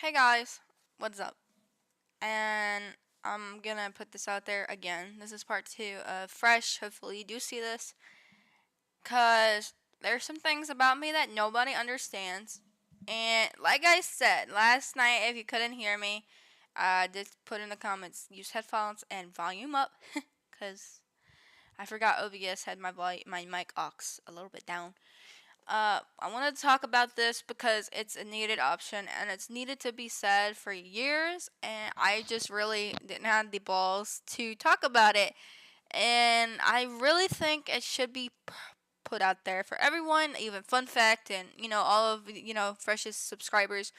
Hey guys, what's up? And I'm gonna put this out there again. This is part 2 of Fresh. Hopefully, you do see this. Because there's some things about me that nobody understands. And like I said last night, if you couldn't hear me, just put in the comments use headphones and volume up. Because I forgot OBS had my mic aux a little bit down. I wanted to talk about this because it's a needed option and it's needed to be said for years, and I just really didn't have the balls to talk about it. And I really think it should be put out there for everyone, even Fun Fact and all of freshest subscribers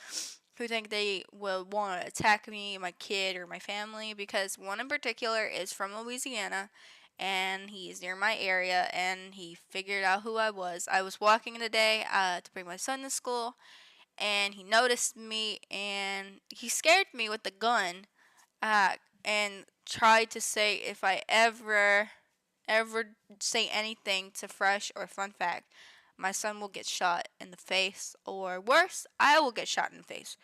who think they will want to attack me, my kid, or my family, because one in particular is from Louisiana and he's near my area and he figured out who I was. I was walking today to bring my son to school and he noticed me and he scared me with the gun uh, and tried to say if I ever say anything to Fresh or Fun Fact, my son will get shot in the face, or worse, I will get shot in the face.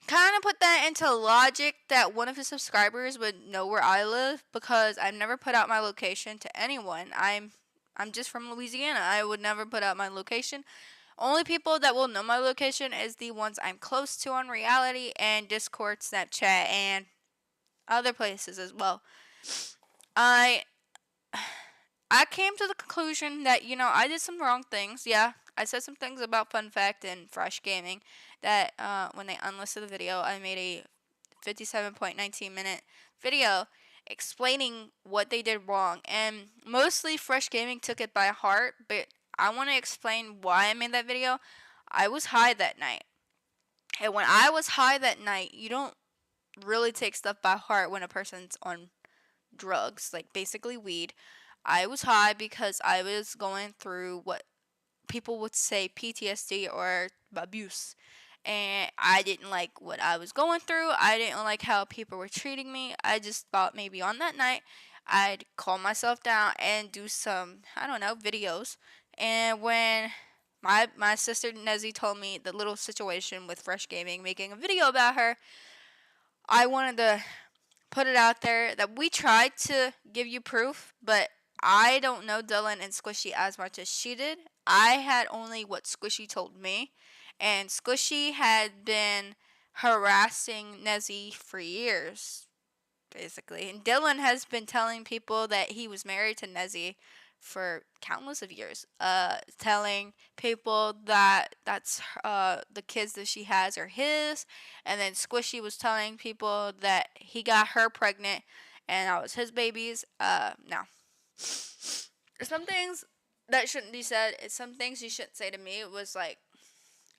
Kind of put that into logic that one of his subscribers would know where I live because I've never put out my location to anyone. I'm just from Louisiana. I would never put out my location. Only people that will know my location is the ones I'm close to on reality and Discord, Snapchat, and other places as well. I I came to the conclusion that, I did some wrong things. Yeah, I said some things about Fun Fact and FreshGaming that when they unlisted the video, I made a 57.19-minute video explaining what they did wrong. And mostly FreshGaming took it by heart, but I want to explain why I made that video. I was high that night. And when I was high that night, you don't really take stuff by heart when a person's on drugs, like basically weed. I was high because I was going through what people would say PTSD or abuse. And I didn't like what I was going through. I didn't like how people were treating me. I just thought maybe on that night I'd calm myself down and do some, I don't know, videos. And when my sister Nezzy told me the little situation with Fresh Gaming making a video about her, I wanted to put it out there that we tried to give you proof, but I don't know Dylan and Squishy as much as she did. I had only what Squishy told me, and Squishy had been harassing Nezzy for years, basically. And Dylan has been telling people that he was married to Nezzy for countless of years. Telling people that the kids that she has are his, and then Squishy was telling people that he got her pregnant, and that was his babies. No, there's some things that shouldn't be said. It's some things you shouldn't say to me. It was like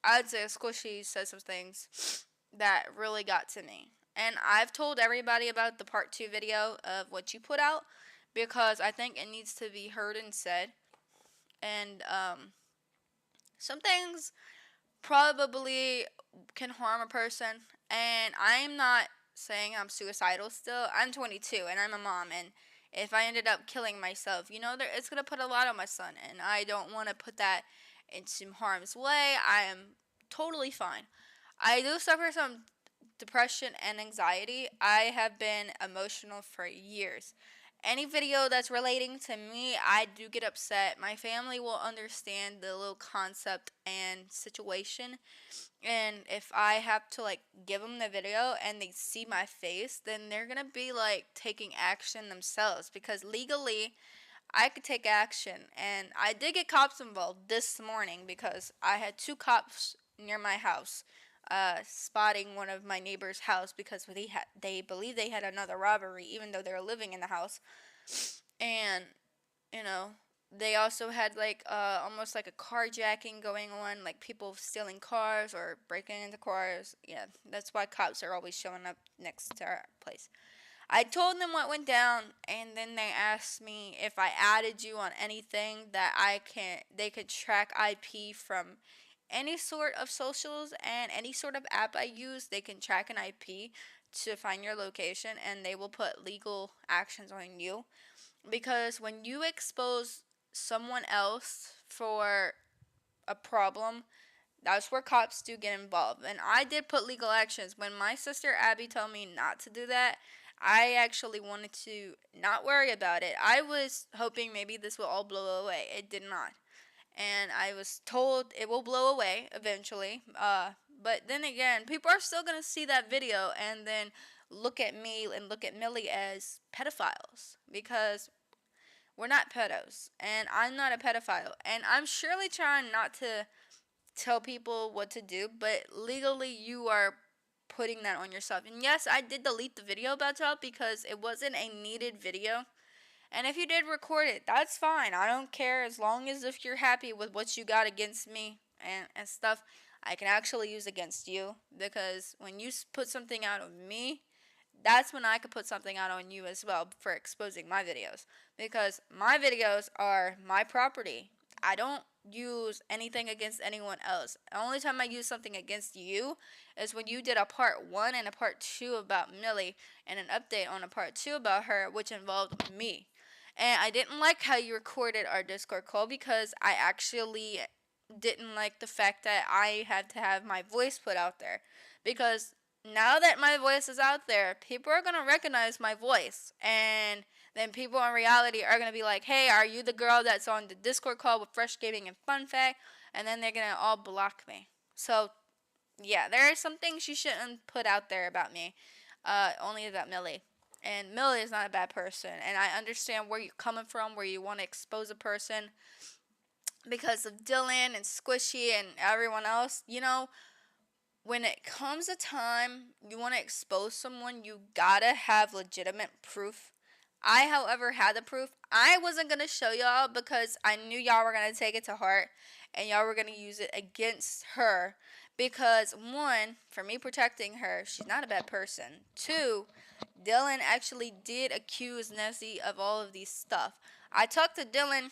I'd say Squishy said some things that really got to me. And I've told everybody about the part 2 video of what you put out because I think it needs to be heard and said. And some things probably can harm a person. And I'm not saying I'm suicidal still. I'm 22 and I'm a mom. And if I ended up killing myself, it's going to put a lot on my son. And I don't want to put that into harm's way. I am totally fine. I do suffer some depression and anxiety. I have been emotional for years. Any video that's relating to me, I do get upset. My family will understand the little concept and situation. And if I have to give them the video and they see my face, then they're going to be taking action themselves because legally I could take action. And I did get cops involved this morning because I had 2 cops near my house spotting one of my neighbor's house because they believe they had another robbery even though they were living in the house. And you know they also had almost like a carjacking going on, like people stealing cars or breaking into cars. Yeah, that's why cops are always showing up next to our place. I told them what went down, and then they asked me if I added you on anything that they could track IP from any sort of socials and any sort of app I use. They can track an IP to find your location, and they will put legal actions on you. Because when you expose someone else for a problem, That's where cops do get involved. And I did put legal actions. When my sister Abby told me not to do that, I actually wanted to not worry about it. I was hoping maybe this will all blow away. It did not. And I was told it will blow away eventually. But then again, people are still going to see that video and then look at me and look at Millie as pedophiles because we're not pedos. And I'm not a pedophile. And I'm surely trying not to tell people what to do, but legally you are putting that on yourself. And yes, I did delete the video about y'all because it wasn't a needed video. And if you did record it, that's fine. I don't care as long as if you're happy with what you got against me and stuff, I can actually use against you. Because when you put something out on me, that's when I could put something out on you as well for exposing my videos. Because my videos are my property. I don't use anything against anyone else. The only time I use something against you is when you did a part 1 and a part 2 about Millie and an update on a part 2 about her, which involved me. And I didn't like how you recorded our Discord call because I actually didn't like the fact that I had to have my voice put out there. Because now that my voice is out there, people are going to recognize my voice. And then people in reality are going to be like, hey, are you the girl that's on the Discord call with FreshGaming and Fun Fact? And then they're going to all block me. So, yeah, there are some things you shouldn't put out there about me. Only about Millie. And Millie is not a bad person. And I understand where you're coming from, where you want to expose a person because of Dylan and Squishy and everyone else. You know, when it comes a time you want to expose someone, you gotta have legitimate proof. I, however, had the proof. I wasn't going to show y'all because I knew y'all were going to take it to heart and y'all were going to use it against her. Because, one, for me protecting her, she's not a bad person. Two, Dylan actually did accuse Nessie of all of these stuff. I talked to Dylan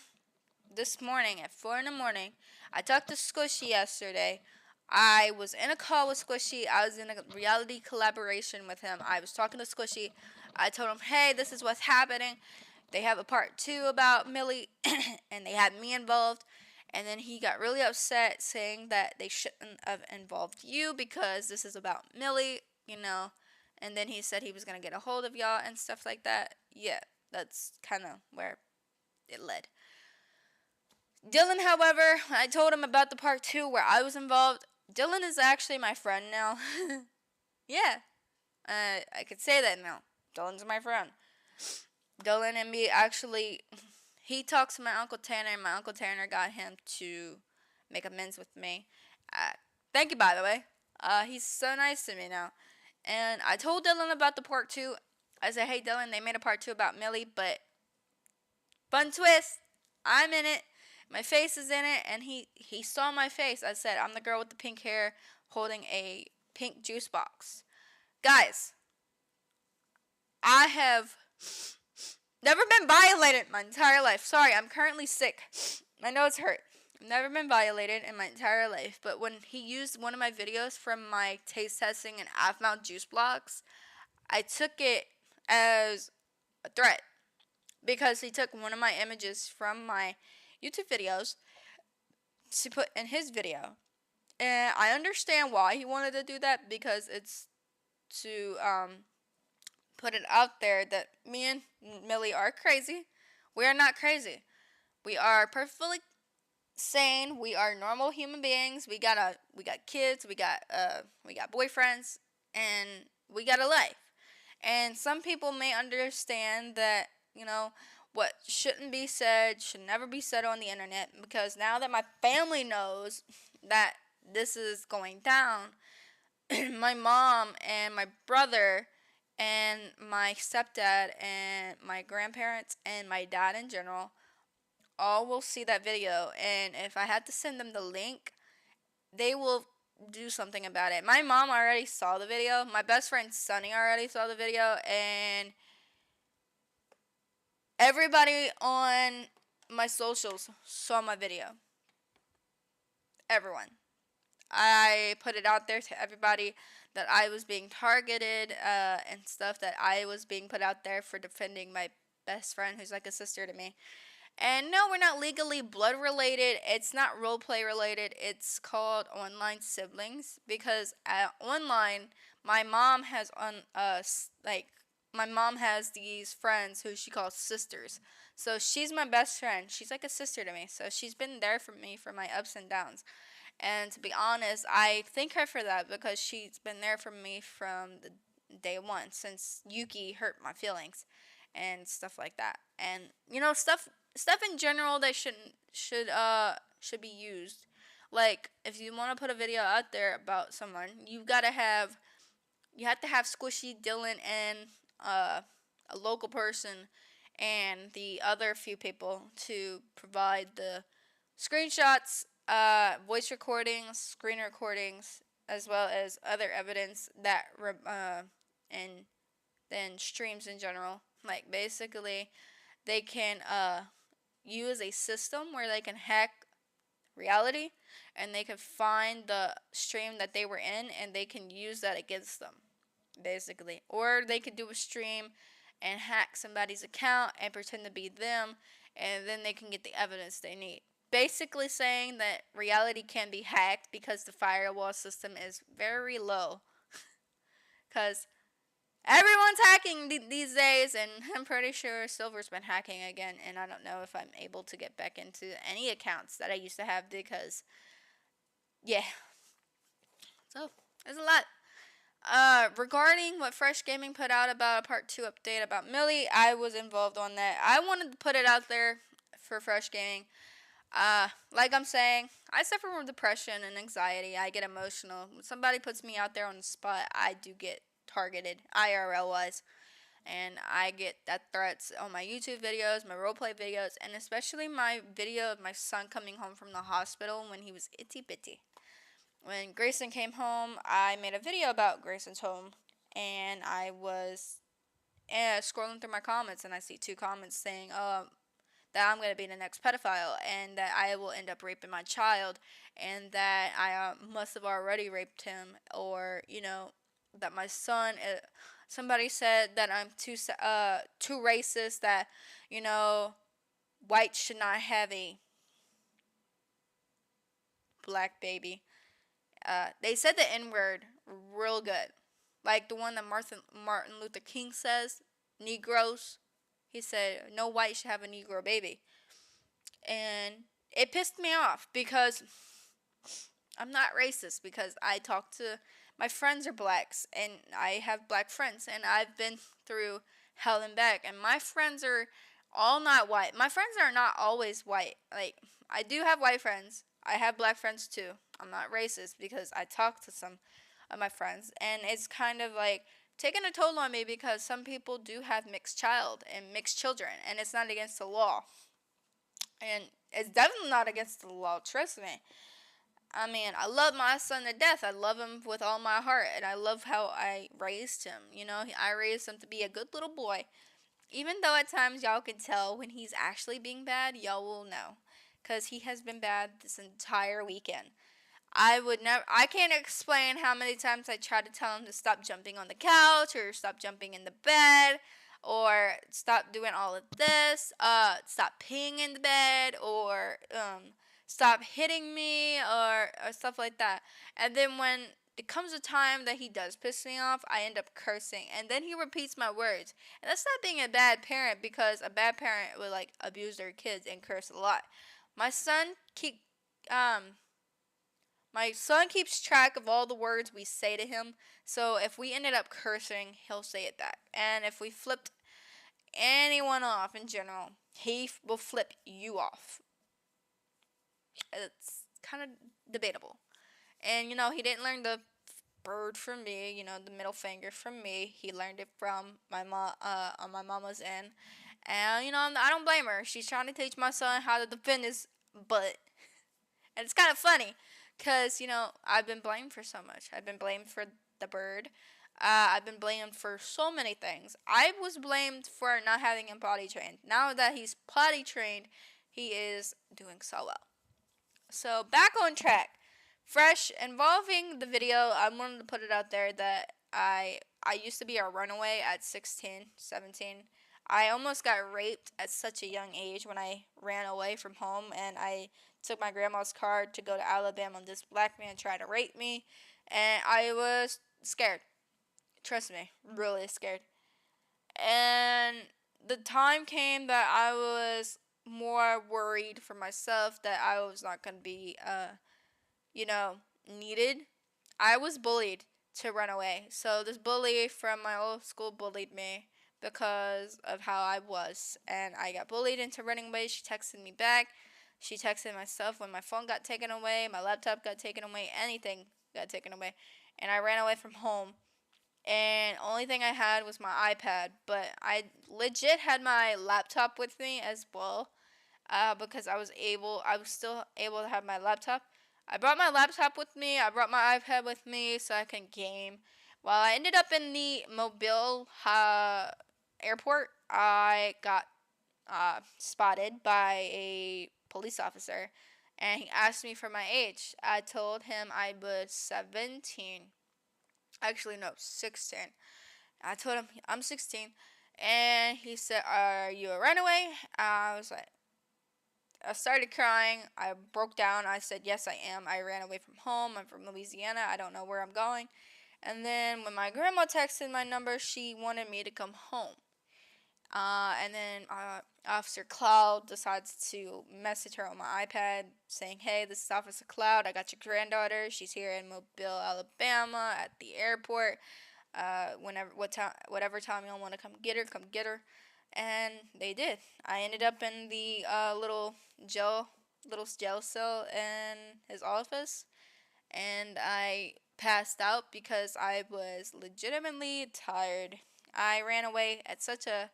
this morning at 4 in the morning. I talked to Squishy yesterday. I was in a call with Squishy. I was in a reality collaboration with him. I was talking to Squishy. I told him, hey, this is what's happening. They have a part 2 about Millie, and they had me involved. And then he got really upset, saying that they shouldn't have involved you because this is about Millie, you know. And then he said he was going to get a hold of y'all and stuff like that. Yeah, that's kind of where it led. Dylan, however, I told him about the part 2 where I was involved. Dylan is actually my friend now. Yeah, I could say that now. Dylan's my friend. Dylan and me actually, he talks to my Uncle Tanner, and my Uncle Tanner got him to make amends with me. Thank you, by the way. He's so nice to me now. And I told Dylan about the part 2. I said, hey, Dylan, they made a part 2 about Millie, but fun twist, I'm in it. My face is in it, and he saw my face. I said, I'm the girl with the pink hair holding a pink juice box. Guys, I have never been violated my entire life. Sorry, I'm currently sick. My nose hurt. I've never been violated in my entire life. But when he used one of my videos from my taste testing and half-mouth juice blocks, I took it as a threat. Because he took one of my images from my YouTube videos to put in his video. And I understand why he wanted to do that, because it's to put it out there that me and Millie are crazy. We are not crazy. We are perfectly sane. We are normal human beings. We got kids. We got boyfriends, and we got a life. And some people may understand that, you know, what shouldn't be said should never be said on the internet, because now that my family knows that this is going down, my mom and my brother and my stepdad and my grandparents and my dad in general all will see that video, and if I had to send them the link, they will do something about it. My mom already saw the video. My best friend Sunny already saw the video, and everybody on my socials saw my video. Everyone. I put it out there to everybody that I was being targeted and stuff, that I was being put out there for defending my best friend who's like a sister to me. And no, we're not legally blood related. It's not role play related. It's called online siblings because online, my mom has my mom has these friends who she calls sisters. So she's my best friend. She's like a sister to me. So she's been there for me for my ups and downs. And to be honest, I thank her for that because she's been there for me from the day one since Yuki hurt my feelings and stuff like that. And stuff in general that should be used. Like if you want to put a video out there about someone, you have to have Squishy, Dylan, and a local person and the other few people to provide the screenshots, voice recordings, screen recordings, as well as other evidence that and then streams in general. Like basically, they can use a system where they can hack reality, and they can find the stream that they were in, and they can use that against them, basically. Or they could do a stream and hack somebody's account and pretend to be them, and then they can get the evidence they need. Basically saying that reality can be hacked because the firewall system is very low. Because everyone's hacking these days, and I'm pretty sure Silver's been hacking again, and I don't know if I'm able to get back into any accounts that I used to have because, yeah. So, there's a lot. Regarding what FreshGaming put out about a part 2 update about Millie, I was involved on that. I wanted to put it out there for FreshGaming. Like I'm saying, I suffer from depression and anxiety. I get emotional. When somebody puts me out there on the spot, I do get targeted, IRL wise. And I get death threats on my YouTube videos, my roleplay videos, and especially my video of my son coming home from the hospital when he was itty bitty. When Grayson came home, I made a video about Grayson's home, and I was scrolling through my comments, and I see 2 comments saying, that I'm going to be the next pedophile, and that I will end up raping my child, and that I must have already raped him, or, that my son, somebody said that I'm too racist, that, whites should not have a black baby. They said the N-word real good. Like the one that Martin Luther King says, Negroes. He said, no white should have a Negro baby. And it pissed me off because I'm not racist, because I talk to, my friends are blacks, and I have black friends, and I've been through hell and back, and my friends are all not white. My friends are not always white. Like, I do have white friends. I have black friends too. I'm not racist because I talk to some of my friends, and it's kind of like taking a toll on me because some people do have mixed children, and it's not against the law. And it's definitely not against the law, trust me. I mean, I love my son to death. I love him with all my heart, and I love how I raised him. I raised him to be a good little boy. Even though at times y'all can tell when he's actually being bad, y'all will know. Because he has been bad this entire weekend. I can't explain how many times I tried to tell him to stop jumping on the couch, or stop jumping in the bed, or stop doing all of this, stop peeing in the bed, or stop hitting me, or stuff like that. And then when it comes a time that he does piss me off, I end up cursing, and then he repeats my words. And that's not being a bad parent, because a bad parent would abuse their kids and curse a lot. My son keeps track of all the words we say to him, so if we ended up cursing, he'll say it back. And if we flipped anyone off in general, he will flip you off. It's kind of debatable. And, he didn't learn the bird from me, the middle finger from me. He learned it from my mom, on my mama's end. And, I don't blame her. She's trying to teach my son how to defend his butt. And it's kind of funny, because, I've been blamed for so much. I've been blamed for the bird. I've been blamed for so many things. I was blamed for not having him potty trained. Now that he's potty trained, he is doing so well. So, back on track. Fresh, involving the video, I wanted to put it out there that I used to be a runaway at 16, 17. I almost got raped at such a young age when I ran away from home and I took my grandma's car to go to Alabama and this black man tried to rape me and I was scared. Trust me, really scared. And the time came that I was more worried for myself that I was not going to be you know, needed. I was bullied to run away. So this bully from my old school bullied me because of how I was. And I got bullied into running away. She texted me back. She texted myself when my phone got taken away, my laptop got taken away, anything got taken away. And I ran away from home. And only thing I had was my iPad. But I legit had my laptop with me as well because I was still able to have my laptop. I brought my laptop with me. I brought my iPad with me so I can game. While I ended up in the Mobile airport, I got spotted by a police officer, and he asked me for my age. I told him I was 17. Actually, no, 16. I told him I'm 16, and he said, "Are you a runaway?" I was like, I started crying. I broke down. I said, "Yes, I am. I ran away from home. I'm from Louisiana. I don't know where I'm going." And then when my grandma texted my number, she wanted me to come home. And then Officer Cloud decides to message her on my iPad saying, "Hey, this is Officer Cloud. I got your granddaughter. She's here in Mobile, Alabama at the airport. Whatever time y'all want to come get her, come get her." And they did. I ended up in the little jail cell in his office, and I passed out because I was legitimately tired. I ran away at such a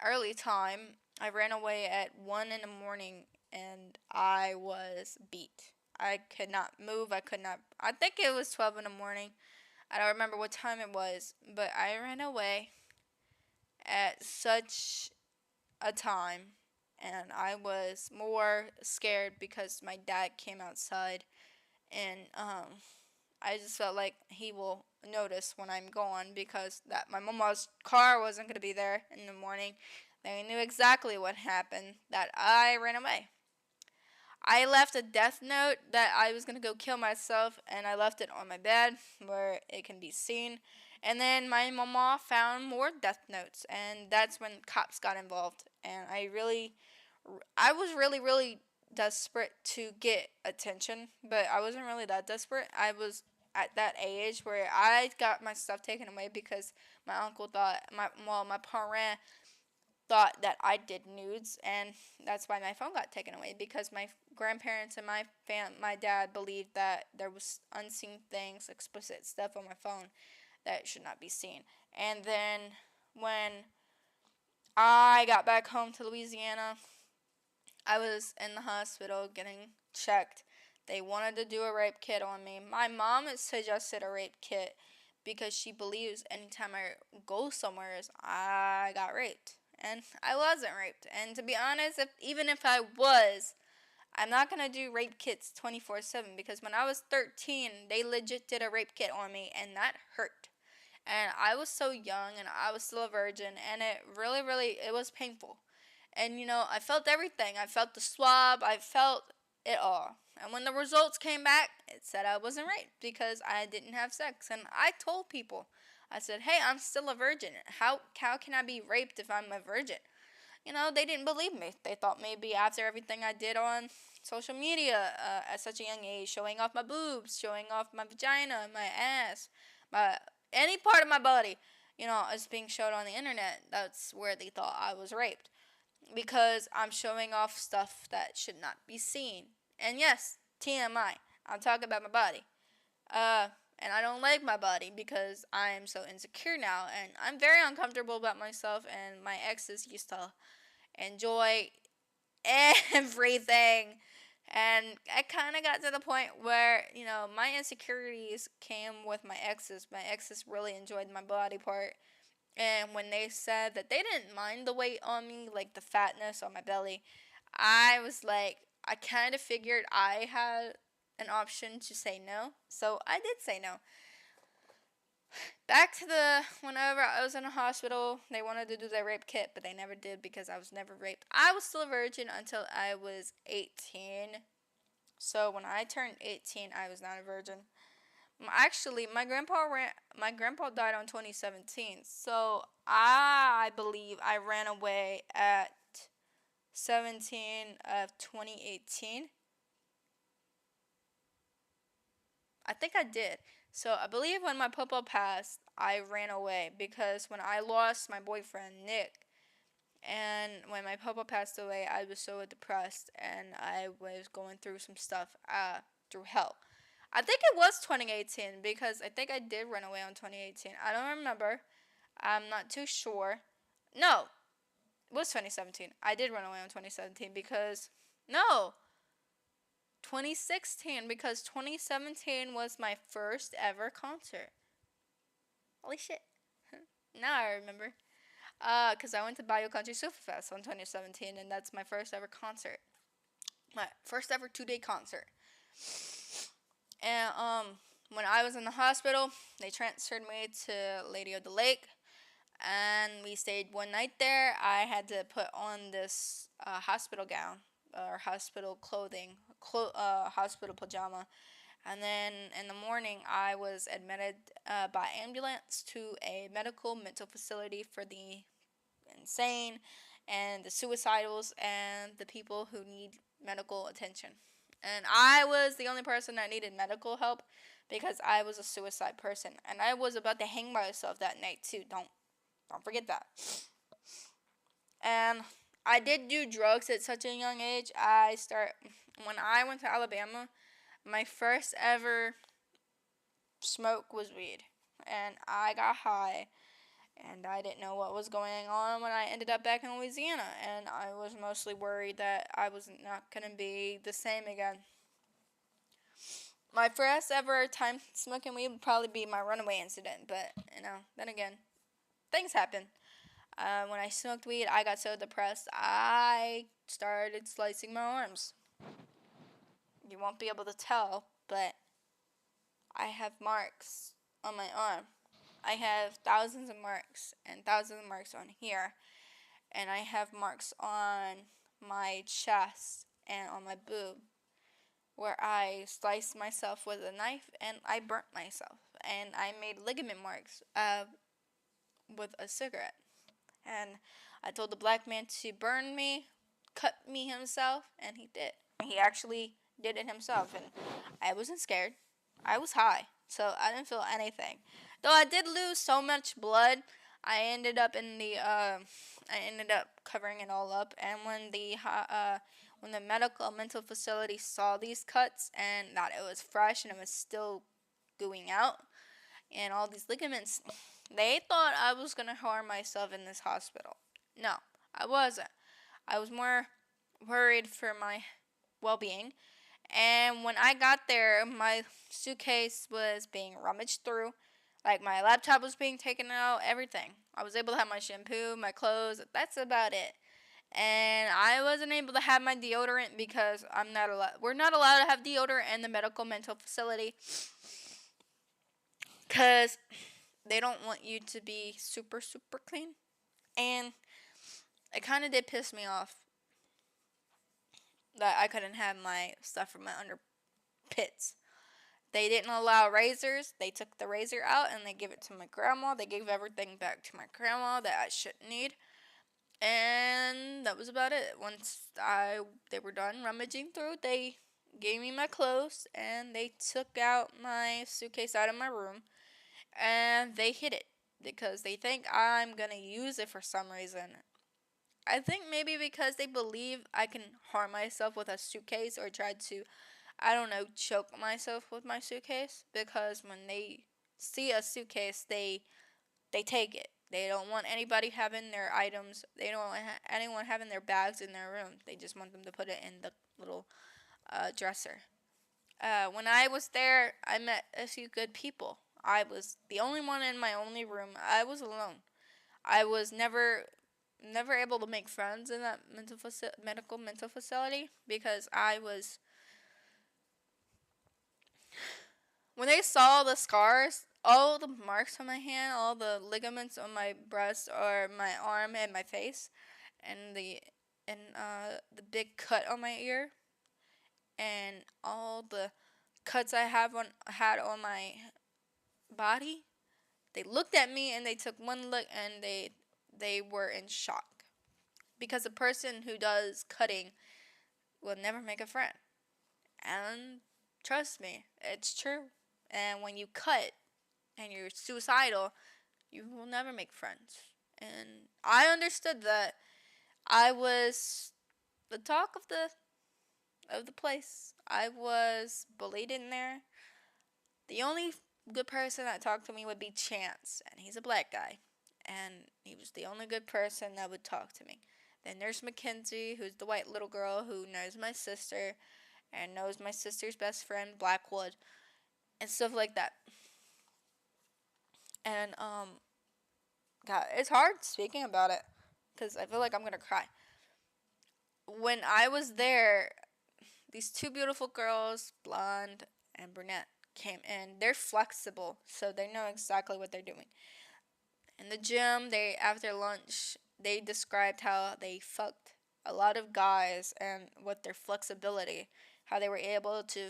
early time. I ran away at 1 in the morning, and I was beat. I could not move. I could not. I think it was 12 in the morning. I don't remember what time it was, but I ran away at such a time, and I was more scared because my dad came outside, and I just felt like he will notice when I'm gone because that my mama's car wasn't going to be there in the morning. They knew exactly what happened, that I ran away. I left a death note that I was going to go kill myself, and I left it on my bed where it can be seen. And then my mama found more death notes, and that's when cops got involved. And I was really desperate to get attention, but I wasn't really that desperate. I was at that age where I got my stuff taken away because my uncle thought, my parent thought that I did nudes, and that's why my phone got taken away because my grandparents and my dad believed that there was unseen things, explicit stuff on my phone that should not be seen. And then when I got back home to Louisiana, I was in the hospital getting checked. They wanted to do a rape kit on me. My mom has suggested a rape kit because she believes anytime I go somewhere I got raped. And I wasn't raped. And to be honest, even if I was, I'm not going to do rape kits 24/7 because when I was 13, they legit did a rape kit on me and that hurt. And I was so young and I was still a virgin and it really it was painful. And I felt everything. I felt the swab. I felt it all. And when the results came back, it said I wasn't raped because I didn't have sex. And I told people, I said, "Hey, I'm still a virgin. How can I be raped if I'm a virgin?" They didn't believe me. They thought maybe after everything I did on social media at such a young age, showing off my boobs, showing off my vagina, my ass, my any part of my body, is being showed on the internet. That's where they thought I was raped because I'm showing off stuff that should not be seen. And yes, TMI, I'm talking about my body. And I don't like my body because I am so insecure now, and I'm very uncomfortable about myself, and my exes used to enjoy everything. And I kind of got to the point where, my insecurities came with my exes. My exes really enjoyed my body part. And when they said that they didn't mind the weight on me, like the fatness on my belly, I was like, I kind of figured I had an option to say no. So I did say no. Back to the whenever I was in a hospital, they wanted to do their rape kit, but they never did because I was never raped. I was still a virgin until I was 18. So when I turned 18, I was not a virgin. Actually, my grandpa died on 2017. So I believe I ran away at 17 of 2018. I think I did. So I believe when my papa passed, I ran away because when I lost my boyfriend Nick, and when my papa passed away, I was so depressed and I was going through some stuff through hell. I think it was 2018 because I think I did run away on 2018. I don't remember. I'm not too sure. No, it was 2017. I did run away on 2017 because no, 2016 because 2017 was my first ever concert. Holy shit. Now I remember. Because I went to Bio Country Superfest on 2017, and that's my first ever concert. My first ever 2-day concert. And when I was in the hospital, they transferred me to Lady of the Lake, and we stayed one night there. I had to put on this hospital gown or hospital clothing, hospital pajama. And then in the morning, I was admitted by ambulance to a medical mental facility for the insane and the suicidals and the people who need medical attention. And I was the only person that needed medical help because I was a suicide person. And I was about to hang myself that night too. Don't forget that. And I did do drugs at such a young age. When I went to Alabama, my first ever smoke was weed. And I got high. And I didn't know what was going on when I ended up back in Louisiana. And I was mostly worried that I was not going to be the same again. My first ever time smoking weed would probably be my runaway incident. But, then again, things happen. When I smoked weed, I got so depressed, I started slicing my arms. You won't be able to tell, but I have marks on my arm. I have thousands of marks and thousands of marks on here. And I have marks on my chest and on my boob where I sliced myself with a knife and I burnt myself. And I made ligament marks with a cigarette. And I told the black man to burn me, cut me himself, and he did. He actually did it himself, and I wasn't scared. I was high, so I didn't feel anything. Though I did lose so much blood, I ended up covering it all up. And when the medical mental facility saw these cuts and that it was fresh and it was still gooing out, and all these ligaments, they thought I was going to harm myself in this hospital. No, I wasn't. I was more worried for my well-being. And when I got there, my suitcase was being rummaged through. Like, my laptop was being taken out, everything. I was able to have my shampoo, my clothes. That's about it. And I wasn't able to have my deodorant because we're not allowed to have deodorant in the medical mental facility. Because they don't want you to be super, super clean. And it kind of did piss me off that I couldn't have my stuff from my underpits. They didn't allow razors. They took the razor out and they gave it to my grandma. They gave everything back to my grandma that I shouldn't need. And that was about it. Once they were done rummaging through, they gave me my clothes and they took out my suitcase out of my room and they hid it because they think I'm going to use it for some reason. I think maybe because they believe I can harm myself with a suitcase or try to, choke myself with my suitcase. Because when they see a suitcase, they take it. They don't want anybody having their items. They don't want anyone having their bags in their room. They just want them to put it in the little dresser. When I was there, I met a few good people. I was the only one in my only room. I was alone. I was never able to make friends in that medical mental facility because when they saw the scars all the marks on my hand, all the ligaments on my breast or my arm and my face, and the big cut on my ear, and all the cuts I have on had on my body. They looked at me and they took one look and they were in shock because a person who does cutting will never make a friend. And trust me, it's true. And when you cut and you're suicidal, you will never make friends. And I understood that I was the talk of the place. I was bullied in there. The only good person that talked to me would be Chance, and he's a black guy. And he was the only good person that would talk to me. Then there's Mackenzie, who's the white little girl who knows my sister and knows my sister's best friend, Blackwood, and stuff like that. And God, it's hard speaking about it because I feel like I'm gonna cry. When I was there, these two beautiful girls, blonde and brunette, came in. They're flexible, so they know exactly what they're doing. In the gym, they after lunch, they described how they fucked a lot of guys and with their flexibility, how they were able to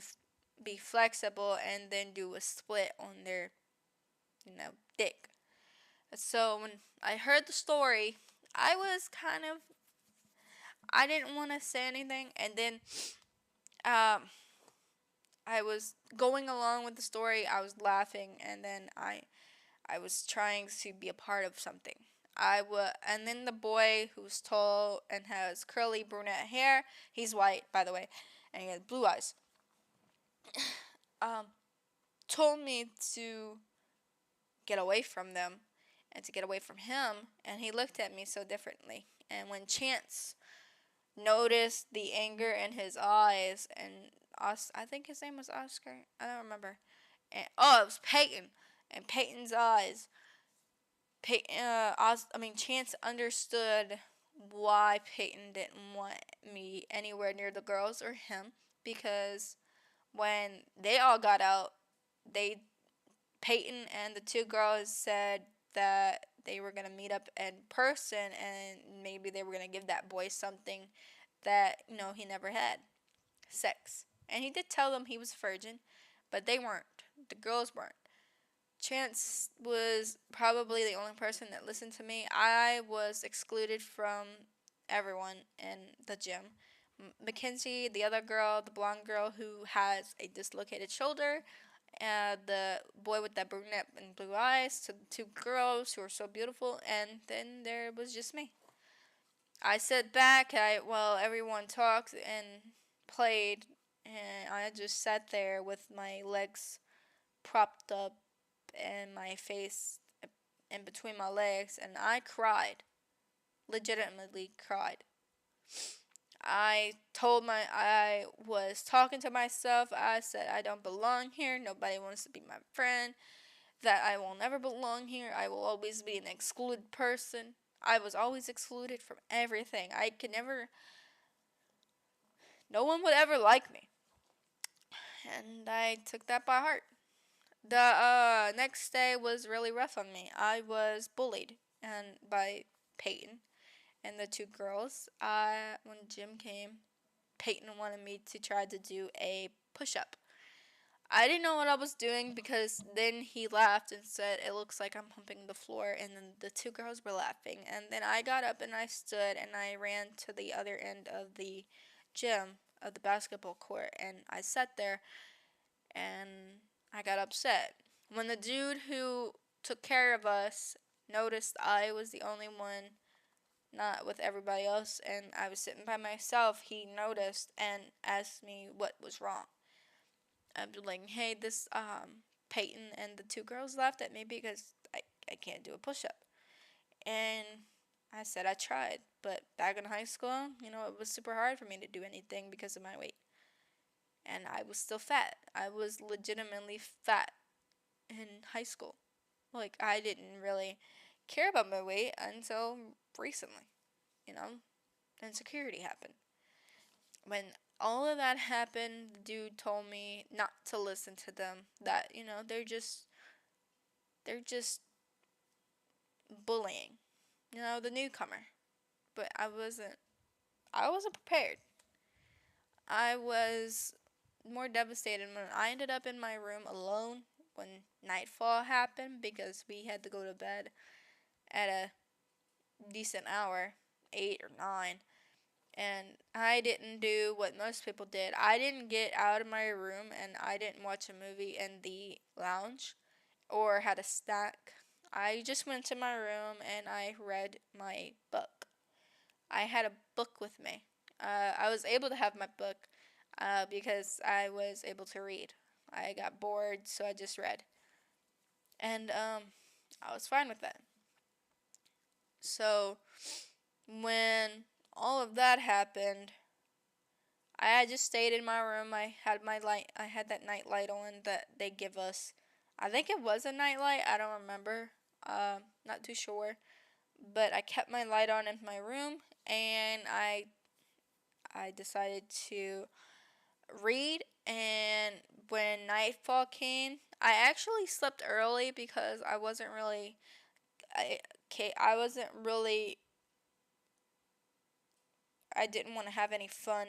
be flexible and then do a split on their, dick. So when I heard the story, I was kind of I didn't want to say anything, and then um I was going along with the story. I was laughing, and then I was trying to be a part of something. And then the boy who's tall and has curly brunette hair. He's white, by the way, and he has blue eyes. Um, told me to get away from them and to get away from him, and he looked at me so differently. And when Chance noticed the anger in his eyes, and I think his name was Oscar. I don't remember. And, it was Peyton. And Peyton's eyes. Chance understood why Peyton didn't want me anywhere near the girls or him, because when they all got out, they Peyton and the two girls said that they were gonna meet up in person and maybe they were gonna give that boy something that he never had, sex. And he did tell them he was a virgin, but they weren't. The girls weren't. Chance was probably the only person that listened to me. I was excluded from everyone in the gym. Mackenzie, the other girl, the blonde girl who has a dislocated shoulder, the boy with that brunette and blue eyes, to the two girls who were so beautiful, and then there was just me. I sat back while everyone talked and played, and I just sat there with my legs propped up and my face in between my legs, and I cried. Legitimately cried. I was talking to myself. I said, I don't belong here. Nobody wants to be my friend. That I will never belong here. I will always be an excluded person. I was always excluded from everything. No one would ever like me. And I took that by heart. The next day was really rough on me. I was bullied and by Peyton and the two girls. When gym came, Peyton wanted me to try to do a push-up. I didn't know what I was doing because then he laughed and said, "It looks like I'm humping the floor," and then the two girls were laughing. And then I got up and I stood and I ran to the other end of the gym, of the basketball court, and I sat there and I got upset. When the dude who took care of us noticed I was the only one not with everybody else and I was sitting by myself, he noticed and asked me what was wrong. I'd be like, "Hey, this Peyton and the two girls laughed at me because I can't do a push-up." And I said I tried, but back in high school, it was super hard for me to do anything because of my weight. And I was still fat. I was legitimately fat in high school. Like, I didn't really care about my weight until recently, you know? Insecurity happened. When all of that happened, the dude told me not to listen to them. That, they're just they're just bullying, the newcomer. But I wasn't prepared. I was more devastated when I ended up in my room alone when nightfall happened because we had to go to bed at a decent hour, 8 or 9. And I didn't do what most people did. I didn't get out of my room and I didn't watch a movie in the lounge or had a snack. I just went to my room and I read my book. I had a book with me. I was able to have my book because I was able to read. I got bored, so I just read. And I was fine with that. So when all of that happened, I just stayed in my room. I had my light. I had that night light on that they give us. I think it was a night light. I don't remember. Not too sure. But I kept my light on in my room, and I decided to read. And when nightfall came, I actually slept early because I wasn't really. I wasn't really. I didn't want to have any fun.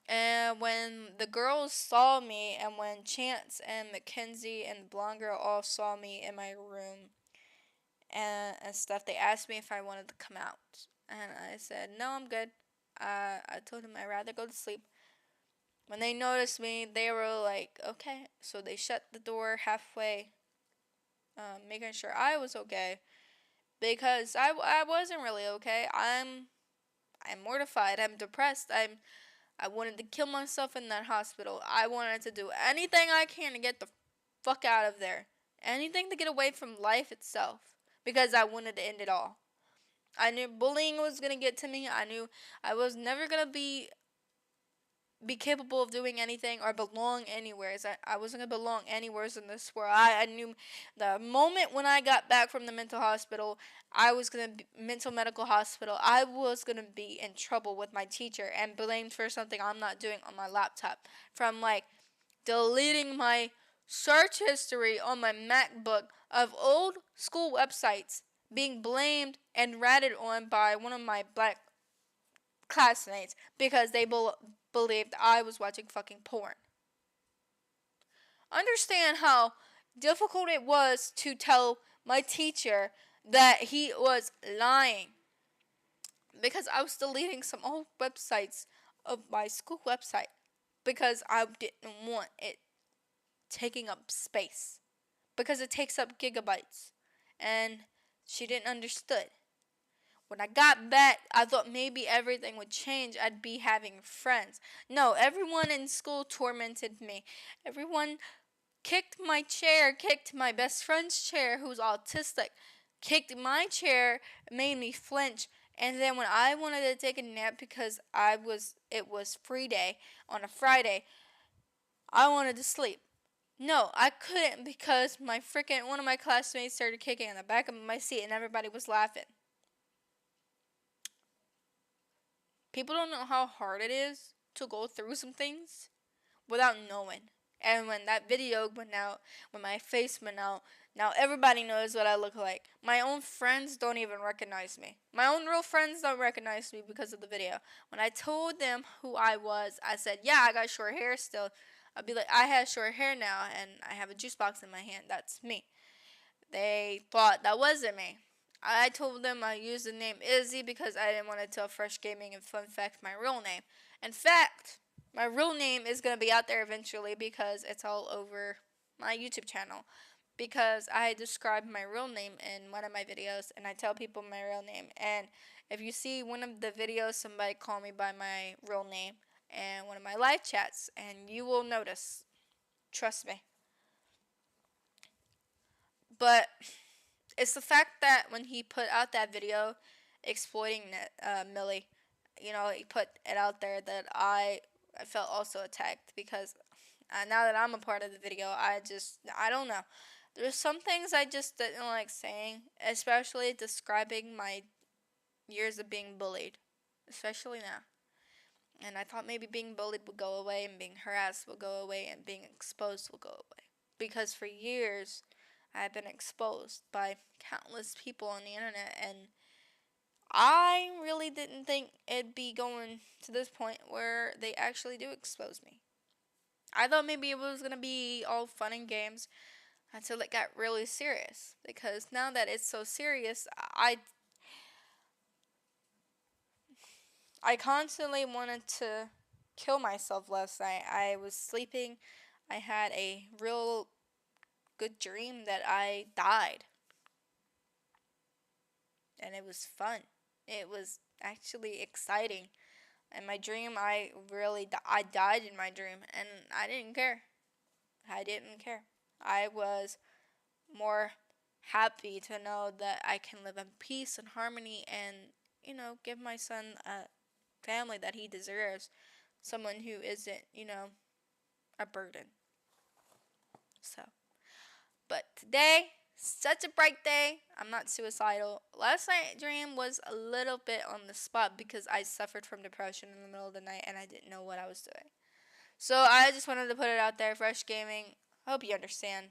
And when the girls saw me, and when Chance and Mackenzie and the blonde girl all saw me in my room and stuff, they asked me if I wanted to come out. And I said, no, I'm good. I told them I'd rather go to sleep. When they noticed me, they were like, okay. So they shut the door halfway, making sure I was okay. Because I wasn't really okay. I'm mortified. I'm depressed. I wanted to kill myself in that hospital. I wanted to do anything I can to get the fuck out of there. Anything to get away from life itself. Because I wanted to end it all. I knew bullying was going to get to me. I knew I was never going to be capable of doing anything or belong anywhere. I wasn't going to belong anywhere in this world. I knew the moment when I got back from the mental hospital, I was going to be mental medical hospital. I was going to be in trouble with my teacher and blamed for something I'm not doing on my laptop. From like deleting my search history on my MacBook of old school websites, being blamed and ratted on by one of my black classmates because they believed I was watching fucking porn. Understand how difficult it was to tell my teacher that he was lying because I was deleting some old websites of my school website because I didn't want it taking up space because it takes up gigabytes, and she didn't understood. When I got back, I thought maybe everything would change. I'd be having friends. No, everyone in school tormented me. Everyone kicked my chair, kicked my best friend's chair, who's autistic, kicked my chair, made me flinch. And then when I wanted to take a nap because it was free day on a Friday, I wanted to sleep. No, I couldn't because one of my classmates started kicking in the back of my seat and everybody was laughing. People don't know how hard it is to go through some things without knowing. And when that video went out, when my face went out, now everybody knows what I look like. My own friends don't even recognize me. My own real friends don't recognize me because of the video. When I told them who I was, I said, yeah, I got short hair still. I'd be like, I have short hair now and I have a juice box in my hand. That's me. They thought that wasn't me. I told them I used the name Izzy because I didn't want to tell FreshGaming and fun fact my real name. In fact, my real name is going to be out there eventually because it's all over my YouTube channel. Because I describe my real name in one of my videos and I tell people my real name. And if you see one of the videos, somebody call me by my real name and one of my live chats, and you will notice. Trust me. But it's the fact that when he put out that video exploiting Millie, he put it out there that I felt also attacked because now that I'm a part of the video, I don't know. There's some things I just didn't like saying, especially describing my years of being bullied, especially now. And I thought maybe being bullied would go away and being harassed would go away and being exposed would go away. Because for years, I've been exposed by countless people on the internet, and I really didn't think it'd be going to this point where they actually do expose me. I thought maybe it was gonna be all fun and games until it got really serious. Because now that it's so serious, I constantly wanted to kill myself last night. I was sleeping. I had a real good dream that I died. And it was fun. It was actually exciting. In my dream, I died in my dream, and I didn't care. I didn't care. I was more happy to know that I can live in peace and harmony and, give my son a family that he deserves. Someone who isn't, a burden. So, but today, such a bright day. I'm not suicidal. Last night's dream was a little bit on the spot because I suffered from depression in the middle of the night and I didn't know what I was doing. So I just wanted to put it out there, Fresh Gaming. I hope you understand.